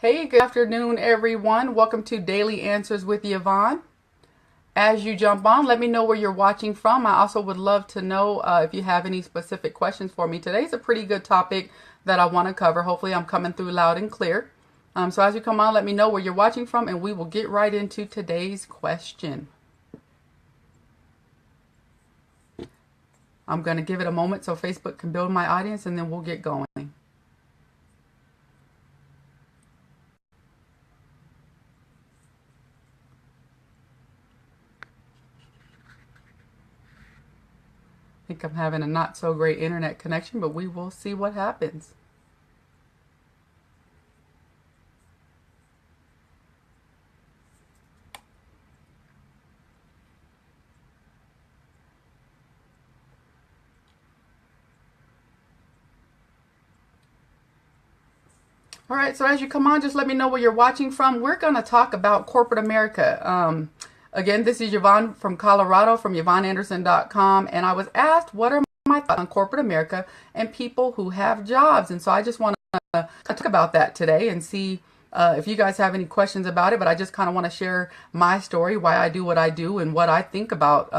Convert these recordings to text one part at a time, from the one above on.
Hey, good afternoon, everyone. Welcome to Daily Answers with Yvonne. As you jump on, let me know where you're watching from. I also would love to know if you have any specific questions for me. Today's a pretty good topic that I want to cover. Hopefully, I'm coming through loud and clear. So as you come on, let me know where you're watching from, and we will get right into today's question. I'm going to give it a moment so Facebook can build my audience, and then we'll get going. I think I'm having a not so great internet connection, but we will see what happens. All right, so as you come on, just let me know where you're watching from. We're going to talk about corporate America. Again, this is Yvonne from Colorado, from YvonneAnderson.com, and I was asked what are my thoughts on corporate America and people who have jobs. And so I just want to talk about that today and see if you guys have any questions about it. But I just kind of want to share my story, why I do what I do, and what I think about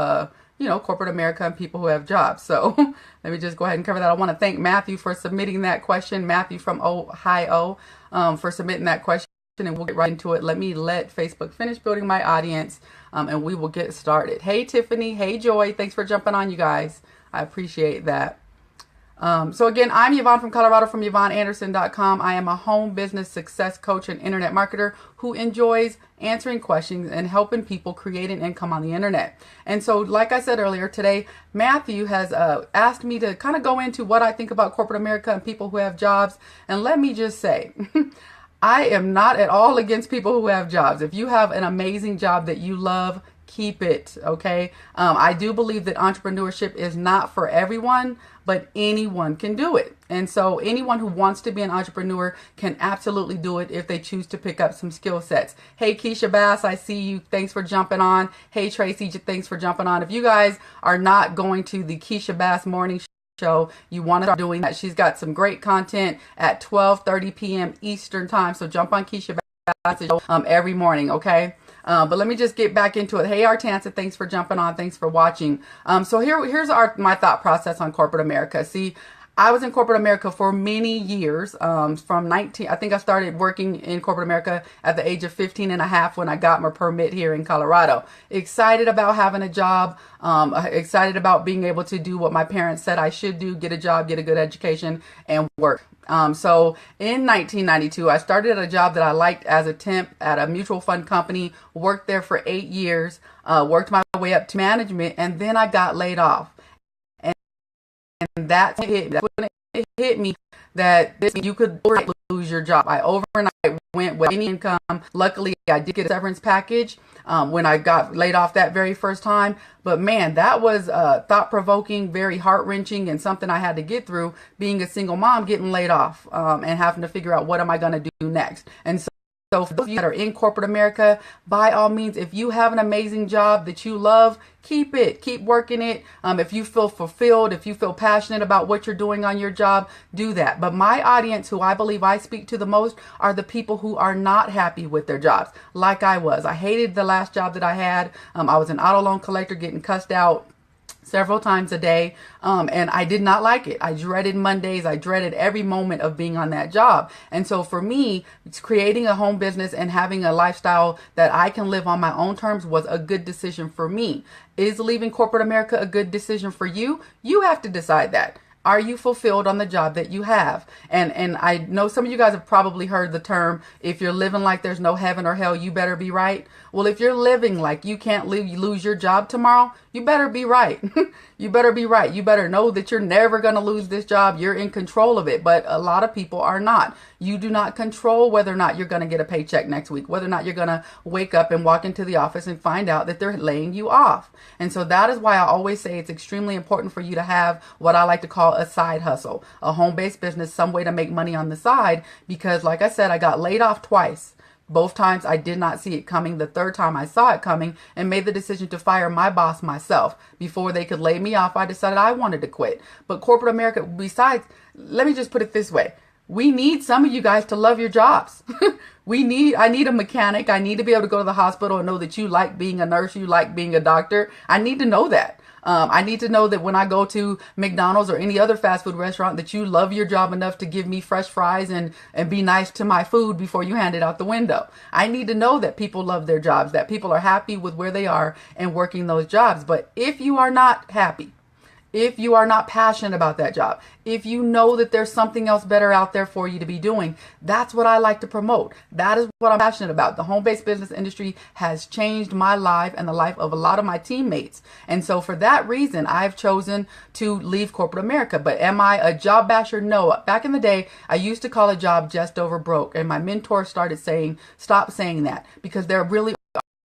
corporate America and people who have jobs. So let me just go ahead and cover that. I want to thank Matthew for submitting that question. Matthew from Ohio for submitting that question. And we'll get right into it. Let Facebook finish building my audience, and we will get started. Hey, Tiffany. Hey, Joy. Thanks for jumping on, you guys. I appreciate that. So again, I'm Yvonne from Colorado, from YvonneAnderson.com. I am a home business success coach and internet marketer who enjoys answering questions and helping people create an income on the internet. And so, like I said earlier today, Matthew has asked me to kind of go into what I think about corporate America and people who have jobs. And let me just say, I am not at all against people who have jobs. If you have an amazing job that you love, keep it, okay? I do believe that entrepreneurship is not for everyone, but anyone can do it. And so anyone who wants to be an entrepreneur can absolutely do it if they choose to pick up some skill sets. Hey, Keisha Bass, I see you. Thanks for jumping on. Hey, Tracy, thanks for jumping on. If you guys are not going to the Keisha Bass morning show, you want to start doing that. She's got some great content at 12:30 p.m. Eastern time. So jump on Keisha Bass every morning, okay? But let me just get back into it. Hey, Artansa, thanks for jumping on. Thanks for watching. So here's my thought process on corporate America. See, I was in corporate America for many years, from 19, I think I started working in corporate America at the age of 15 and a half when I got my permit here in Colorado. Excited about having a job, excited about being able to do what my parents said I should do, get a job, get a good education, and work. So in 1992, I started a job that I liked as a temp at a mutual fund company, worked there for 8 years, worked my way up to management, and then I got laid off. And that's when it hit me that you could lose your job. I overnight went with any income. Luckily, I did get a severance package when I got laid off that very first time. But man, that was thought-provoking, very heart-wrenching, and something I had to get through, being a single mom, getting laid off, and having to figure out what am I going to do next. And so for those of you that are in corporate America, by all means, if you have an amazing job that you love, keep it. Keep working it. If you feel fulfilled, if you feel passionate about what you're doing on your job, do that. But my audience, who I believe I speak to the most, are the people who are not happy with their jobs, like I was. I hated the last job that I had. I was an auto loan collector, getting cussed out several times a day, and I did not like it. I dreaded Mondays. I dreaded every moment of being on that job. And so for me, it's creating a home business and having a lifestyle that I can live on my own terms was a good decision for me. Is leaving corporate America a good decision for you? You have to decide that. Are you fulfilled on the job that you have? And I know some of you guys have probably heard the term, if you're living like there's no heaven or hell, you better be right. Well, if you're living like you can't lose your job tomorrow, you better be right. You better be right. You better know that you're never going to lose this job. You're in control of it. But a lot of people are not. You do not control whether or not you're going to get a paycheck next week, whether or not you're going to wake up and walk into the office and find out that they're laying you off. And so that is why I always say it's extremely important for you to have what I like to call a side hustle, a home-based business, some way to make money on the side. Because like I said, I got laid off twice. Both times I did not see it coming. The third time I saw it coming and made the decision to fire my boss myself. Before they could lay me off, I decided I wanted to quit. But corporate America, besides, let me just put it this way. We need some of you guys to love your jobs. I need a mechanic. I need to be able to go to the hospital and know that you like being a nurse, you like being a doctor. I need to know that. I need to know that when I go to McDonald's or any other fast food restaurant, that you love your job enough to give me fresh fries and be nice to my food before you hand it out the window. I need to know that people love their jobs, that people are happy with where they are and working those jobs. But if you are not happy, if you are not passionate about that job, if you know that there's something else better out there for you to be doing, that's what I like to promote. That is what I'm passionate about. The home-based business industry has changed my life and the life of a lot of my teammates. And so for that reason, I've chosen to leave corporate America. But am I a job basher? No. Back in the day, I used to call a job just over broke. And my mentor started saying, stop saying that, because there really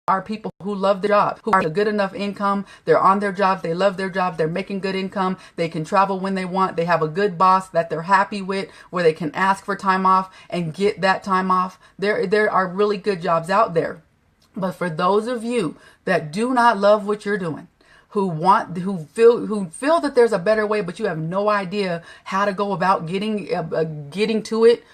are people who love their job, who are a good enough income. They're on their job. They love their job. They're making good income. They can travel when they want. They have a good boss that they're happy with, where they can ask for time off and get that time off. There are really good jobs out there. But for those of you that do not love what you're doing, who feel that there's a better way, but you have no idea how to go about getting to it,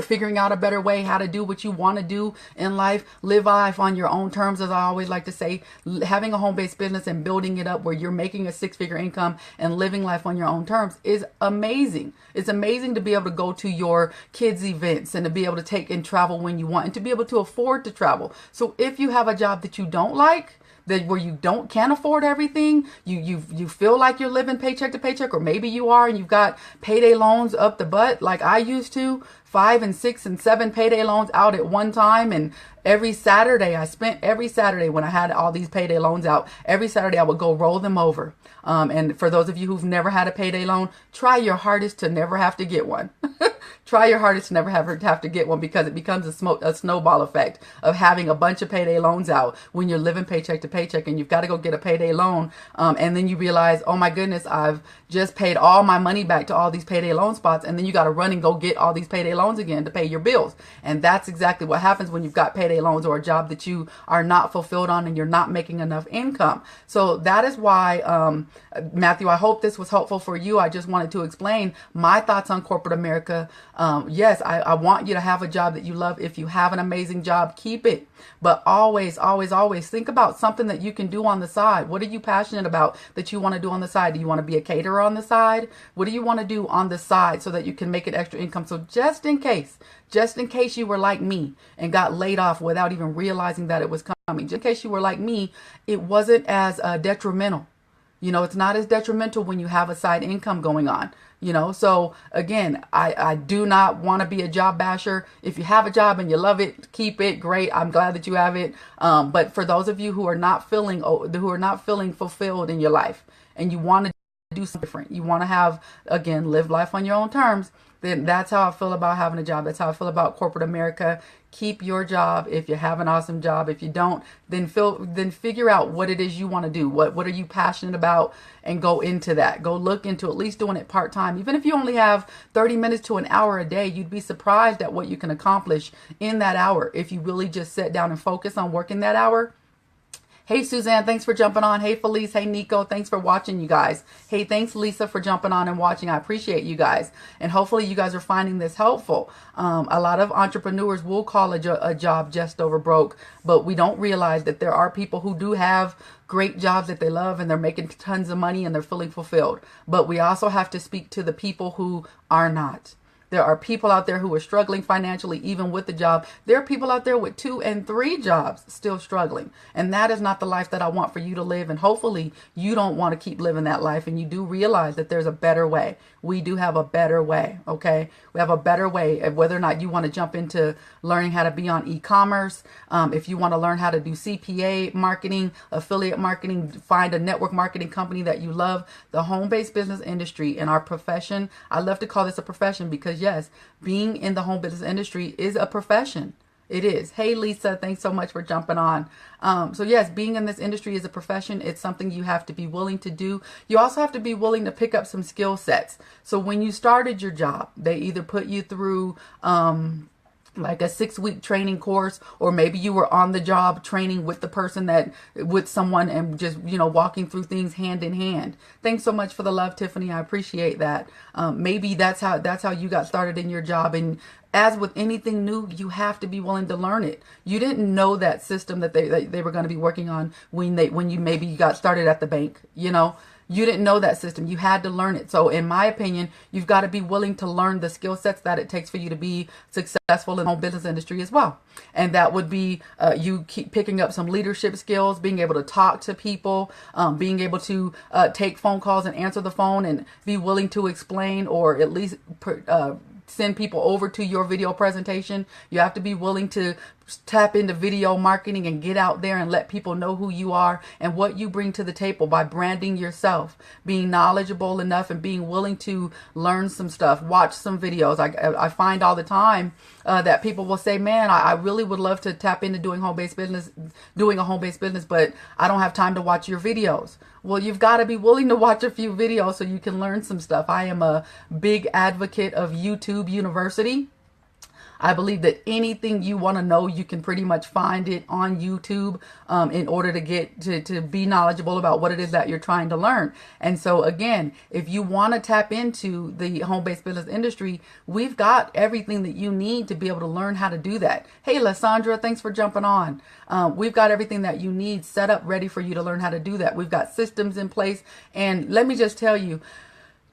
figuring out a better way, how to do what you want to do in life, live life on your own terms, as I always like to say. Having a home-based business and building it up where you're making a six-figure income and living life on your own terms is amazing. It's amazing to be able to go to your kids' events and to be able to take and travel when you want and to be able to afford to travel. So if you have a job that you don't like, that where you can't afford everything, you feel like you're living paycheck to paycheck, or maybe you are and you've got payday loans up the butt like I used to, 5 and 6 and 7 payday loans out at one time. And every Saturday when I had all these payday loans out, every Saturday I would go roll them over. And for those of you who've never had a payday loan, try your hardest to never have to get one. Try your hardest to never have to get one, because it becomes a snowball effect of having a bunch of payday loans out when you're living paycheck to paycheck and you've got to go get a payday loan. And then you realize, oh my goodness, I've just paid all my money back to all these payday loan spots. And then you got to run and go get all these payday loans again to pay your bills. And that's exactly what happens when you've got payday loans or a job that you are not fulfilled on and you're not making enough income. So that is why, Matthew, I hope this was helpful for you. I just wanted to explain my thoughts on corporate America. Yes, I want you to have a job that you love. If you have an amazing job, keep it. But always, always, always think about something that you can do on the side. What are you passionate about that you want to do on the side? Do you want to be a caterer on the side? What do you want to do on the side so that you can make an extra income? So just in case you were like me and got laid off without even realizing that it was coming, just in case you were like me, it wasn't as detrimental. You know, it's not as detrimental when you have a side income going on. You know, so again, I do not want to be a job basher. If you have a job and you love it, keep it. Great. I'm glad that you have it. But for those of you who are not feeling fulfilled in your life and you want to do something different, you want to have, again, live life on your own terms, then that's how I feel about having a job. That's how I feel about corporate America. Keep your job if you have an awesome job. If you don't, then figure out what it is you want to do. What are you passionate about, and go into that. Go look into at least doing it part-time. Even if you only have 30 minutes to an hour a day, you'd be surprised at what you can accomplish in that hour if you really just sit down and focus on working that hour. Hey, Suzanne, thanks for jumping on. Hey, Felice. Hey, Nico. Thanks for watching, you guys. Hey, thanks, Lisa, for jumping on and watching. I appreciate you guys. And hopefully you guys are finding this helpful. A lot of entrepreneurs will call a job just over broke, but we don't realize that there are people who do have great jobs that they love and they're making tons of money and they're feeling fulfilled. But we also have to speak to the people who are not. There are people out there who are struggling financially, even with the job. There are people out there with 2 and 3 jobs still struggling. And that is not the life that I want for you to live. And hopefully you don't want to keep living that life. And you do realize that there's a better way. We do have a better way. Okay. We have a better way of whether or not you want to jump into learning how to be on e-commerce. If you want to learn how to do CPA marketing, affiliate marketing, find a network marketing company that you love. The home-based business industry in our profession, I love to call this a profession because yes, being in the home business industry is a profession. It is. Hey, Lisa, thanks so much for jumping on. So yes, being in this industry is a profession. It's something you have to be willing to do. You also have to be willing to pick up some skill sets. So when you started your job, they either put you through like a 6-week training course, or maybe you were on the job training with the person with someone and just, walking through things hand in hand. Thanks so much for the love, Tiffany. I appreciate that. Maybe that's how you got started in your job. And as with anything new, you have to be willing to learn it. You didn't know that system that they were going to be working on when you maybe got started at the bank, You didn't know that system. You had to learn it. So in my opinion, you've got to be willing to learn the skill sets that it takes for you to be successful in the home business industry as well. And that would be you keep picking up some leadership skills, being able to talk to people, being able to take phone calls and answer the phone and be willing to explain or at least send people over to your video presentation. You have to be willing to tap into video marketing and get out there and let people know who you are and what you bring to the table by branding yourself, being knowledgeable enough and being willing to learn some stuff, watch some videos. I find all the time that people will say, man, I really would love to tap into doing a home-based business, but I don't have time to watch your videos. Well, you've got to be willing to watch a few videos so you can learn some stuff. I am a big advocate of YouTube University. I believe that anything you want to know, you can pretty much find it on YouTube in order to get to be knowledgeable about what it is that you're trying to learn. And so again, if you want to tap into the home-based business industry, we've got everything that you need to be able to learn how to do that. Hey, Lysandra, thanks for jumping on. We've got everything that you need set up ready for you to learn how to do that. We've got systems in place. And let me just tell you,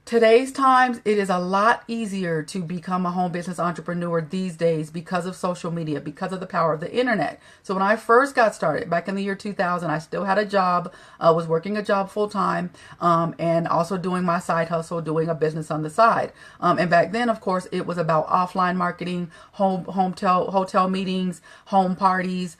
today's times, it is a lot easier to become a home business entrepreneur these days because of social media, because of the power of the internet. So when I first got started back in the year 2000, I still had a job, was working a job full time, and also doing my side hustle, doing a business on the side. And back then, of course, it was about offline marketing, hotel meetings, home parties,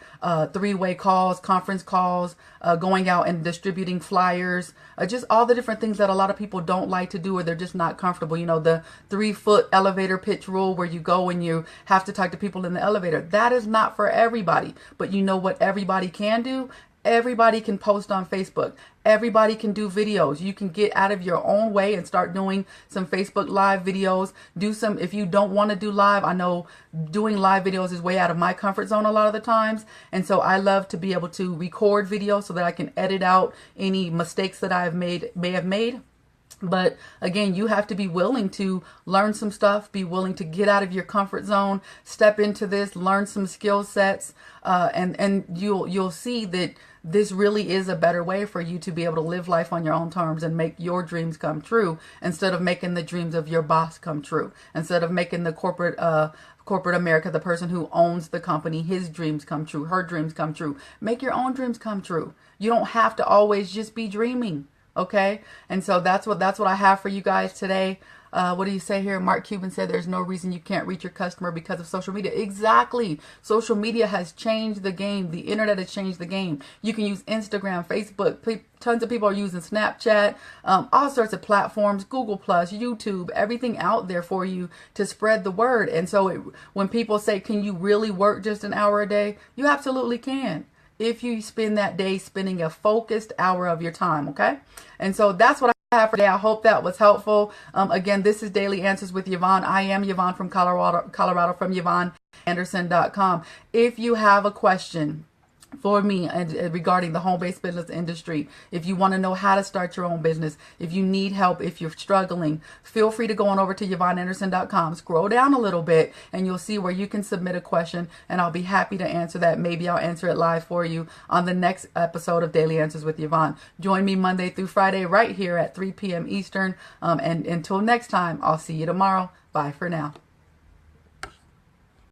three-way calls, conference calls, going out and distributing flyers, just all the different things that a lot of people don't like to do or they're just not comfortable. The 3-foot elevator pitch rule where you go and you have to talk to people in the elevator. That is not for everybody. But you know what everybody can do? Everybody can post on Facebook. Everybody can do videos. You can get out of your own way and start doing some Facebook live videos. If you don't want to do live, I know doing live videos is way out of my comfort zone a lot of the times. And so I love to be able to record videos so that I can edit out any mistakes that may have made. But again, you have to be willing to learn some stuff, be willing to get out of your comfort zone, step into this, learn some skill sets, and you'll see that this really is a better way for you to be able to live life on your own terms and make your dreams come true instead of making the dreams of your boss come true, instead of making the corporate America, the person who owns the company, his dreams come true, her dreams come true. Make your own dreams come true. You don't have to always just be dreaming. Okay, and so that's what I have for you guys today. What do you say here? Mark Cuban said there's no reason you can't reach your customer because of social media. Exactly. Social media has changed the game. The internet has changed the game. You can use Instagram, Facebook. Tons of people are using Snapchat, all sorts of platforms, Google Plus, YouTube, everything out there for you to spread the word. And so when people say, can you really work just an hour a day? You absolutely can, if you spend that day spending a focused hour of your time, okay? And so that's what I have for today. I hope that was helpful. Again, this is Daily Answers with Yvonne. I am Yvonne from Colorado from YvonneAnderson.com. If you have a question for me regarding the home-based business industry, if you want to know how to start your own business, if you need help, if you're struggling, feel free to go on over to YvonneAnderson.com. Scroll down a little bit and you'll see where you can submit a question and I'll be happy to answer that. Maybe I'll answer it live for you on the next episode of Daily Answers with Yvonne. Join me Monday through Friday right here at 3 p.m. Eastern. And until next time, I'll see you tomorrow. Bye for now.